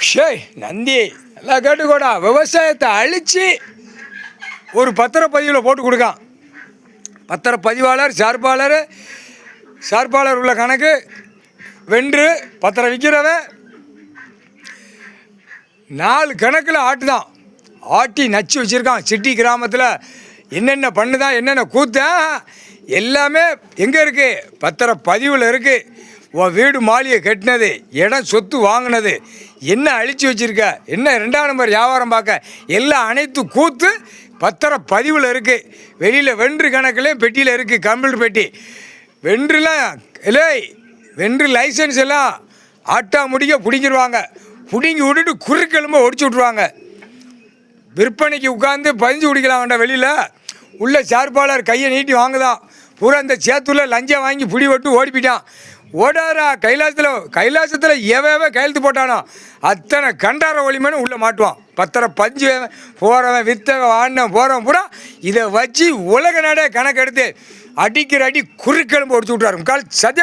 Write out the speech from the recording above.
ஷேய் நந்தி எல்லாம் கேட்டுக்கோடா. விவசாயத்தை அழித்து ஒரு பத்திரப்பதிவில் போட்டு கொடுக்கான். பத்திரப்பதிவாளர் சார்பாளர் உள்ள கணக்கு வென்று பத்திரம் விற்கிறவன் 4 கணக்கில் ஆட்டுதான். ஆட்டி நச்சு வச்சுருக்கான். சிட்டி கிராமத்தில் என்னென்ன பண்ணுதான், என்னென்ன கூத்தான் எல்லாமே எங்கே இருக்குது? பத்திரப்பதிவில் இருக்குது. உன் வீடு மாளிகை கட்டினது, இடம் சொத்து வாங்கினது, என்ன அழித்து வச்சுருக்க, என்ன 2ஆம் நம்பர் வியாபாரம் பார்க்க, எல்லாம் அனைத்து கூத்து பத்திரப்பதிவில் இருக்குது. வெளியில் வென்று கணக்குலேயும் பெட்டியில் இருக்குது. கம்ப்யூட்டர் பெட்டி வென்றுலாம் இல்லை. வென்று லைசன்ஸ் எல்லாம் ஆட்டா முடிக்க பிடிங்கிடுவாங்க. பிடிங்கி விட்டுட்டு குறுக்கெலும்பை ஒடிச்சு விட்ருவாங்க. விற்பனைக்கு உட்காந்து பதிஞ்சு குடிக்கலாம்டா. வெளியில் உள்ள சார்பாளர் கையை நீட்டி வாங்குதான். பூரா இந்த சேத்துல லஞ்சம் வாங்கி பிடி விட்டு ஓடி போயிட்டான். ஓடாரா கைலாசத்தில் எவன் கையெழுத்து போட்டானோ அத்தனை கண்டார ஒளிமேனு உள்ளே மாட்டுவான். பத்திரப்பதிஞ்சு போகிறவன் விற்றவன் வாடினவன் போகிறவன் பூரா இதை வச்சு உலக நாடே கணக்கெடுத்து அடிக்கிற அடி குறுக்கெலும்பு ஒடிச்சு விட்றாரு. கால் சத்தியம்.